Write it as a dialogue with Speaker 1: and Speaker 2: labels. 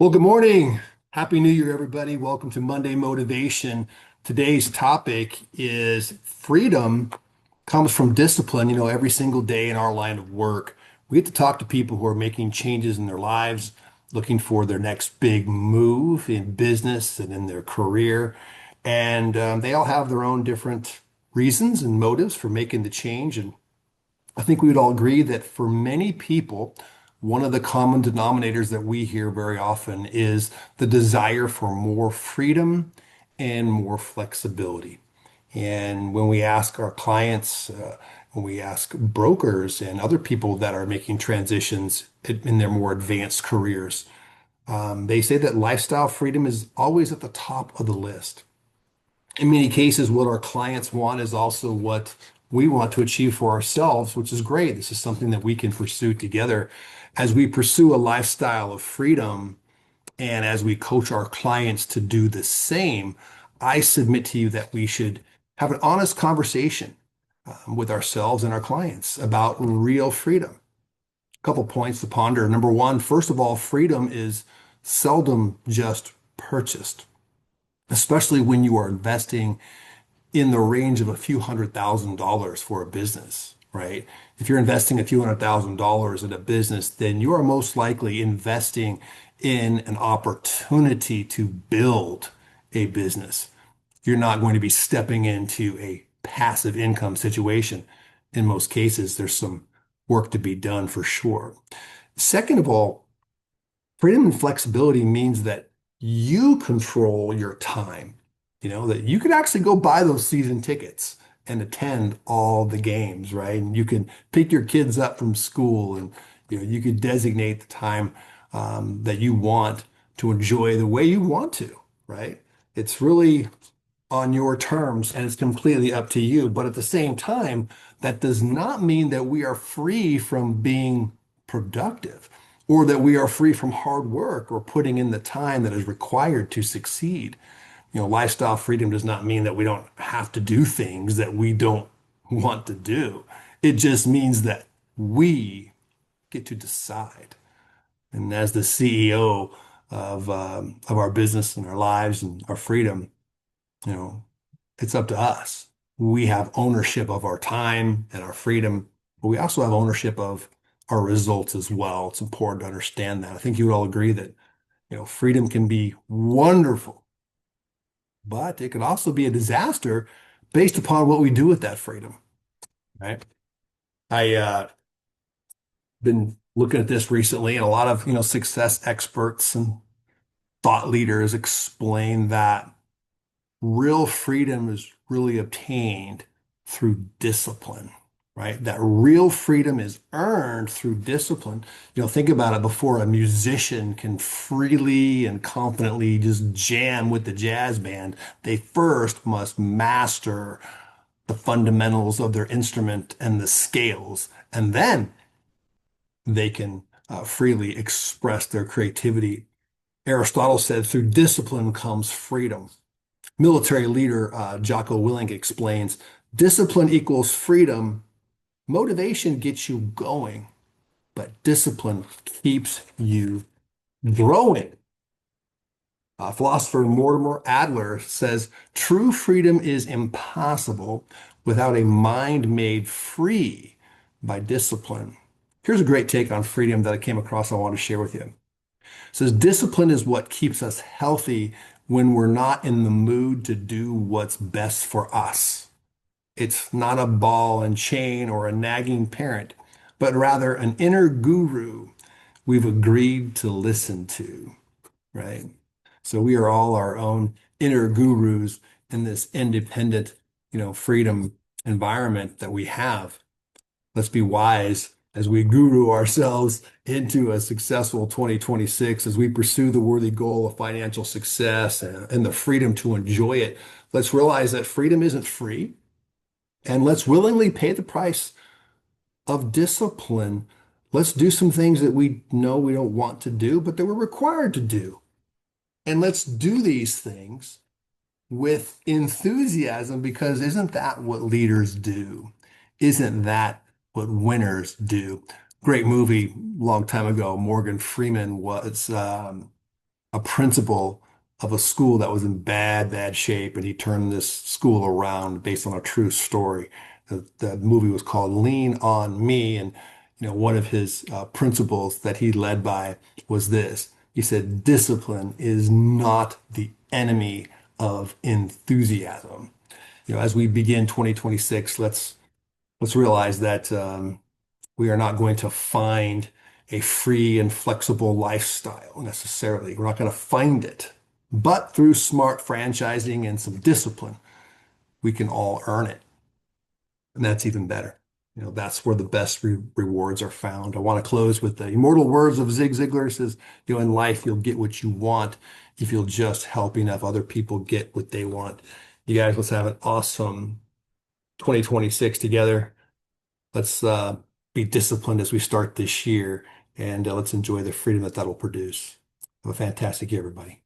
Speaker 1: Well, good morning. Happy New Year, everybody. Welcome to Monday Motivation. Today's topic is freedom comes from discipline. Every single day in our line of work, we get to talk to people who are making changes in their lives, looking for their next big move in business and in their career. And they all have their own different reasons and motives for making the change. And I think we would all agree that for many people, one of the common denominators that we hear very often is the desire for more freedom and more flexibility. And when we ask our clients, when we ask brokers and other people that are making transitions in their more advanced careers, they say that lifestyle freedom is always at the top of the list. In many cases, what our clients want is also what we want to achieve for ourselves, which is great. This is something that we can pursue together as we pursue a lifestyle of freedom and as we coach our clients to do the same. I submit to you that we should have an honest conversation with ourselves and our clients about real freedom. A couple points to ponder. Number one, first of all, freedom is seldom just purchased, especially when you are investing in the range of a few $100,000 for a business, right? If you're investing a few $100,000 in a business, then you are most likely investing in an opportunity to build a business. You're not going to be stepping into a passive income situation. In most cases, there's some work to be done for sure. Second of all, freedom and flexibility means that you control your time, that you could actually go buy those season tickets and attend all the games, right? And you can pick your kids up from school and you could designate the time that you want to enjoy the way you want to, right? It's really on your terms and it's completely up to you. But at the same time, that does not mean that we are free from being productive or that we are free from hard work or putting in the time that is required to succeed. Lifestyle freedom does not mean that we don't have to do things that we don't want to do. It just means that we get to decide. And as the CEO of our business and our lives and our freedom, you know, it's up to us. We have ownership of our time and our freedom, but we also have ownership of our results as well. It's important to understand that. I think you would all agree that, freedom can be wonderful, but it can also be a disaster based upon what we do with that freedom, right? I been looking at this recently, and a lot of, success experts and thought leaders explain that real freedom is really obtained through discipline, right? That real freedom is earned through discipline. Think about it. Before a musician can freely and confidently just jam with the jazz band, they first must master the fundamentals of their instrument and the scales, and then they can freely express their creativity. Aristotle said, through discipline comes freedom. Military leader Jocko Willink explains, discipline equals freedom. Motivation gets you going, but discipline keeps you growing. Philosopher Mortimer Adler says, true freedom is impossible without a mind made free by discipline. Here's a great take on freedom that I came across I want to share with you. It says, discipline is what keeps us healthy when we're not in the mood to do what's best for us. It's not a ball and chain or a nagging parent, but rather an inner guru we've agreed to listen to, right? So we are all our own inner gurus in this independent, freedom environment that we have. Let's be wise as we guru ourselves into a successful 2026, as we pursue the worthy goal of financial success and the freedom to enjoy it. Let's realize that freedom isn't free, and let's willingly pay the price of discipline. Let's do some things that we know we don't want to do, but that we're required to do. And let's do these things with enthusiasm, because isn't that what leaders do? Isn't that what winners do? Great movie, long time ago. Morgan Freeman was a principal of a school that was in bad shape, and he turned this school around based on a true story. The movie was called Lean on Me, and one of his principles that he led by was this. He said, "Discipline is not the enemy of enthusiasm." As we begin 2026, let's realize that we are not going to find a free and flexible lifestyle necessarily. We're not going to find it. But through smart franchising and some discipline, we can all earn it. And that's even better. That's where the best rewards are found. I want to close with the immortal words of Zig Ziglar. It says, in life, you'll get what you want if you'll just help enough other people get what they want. You guys, let's have an awesome 2026 together. Let's be disciplined as we start this year, and let's enjoy the freedom that that'll produce. Have a fantastic year, everybody.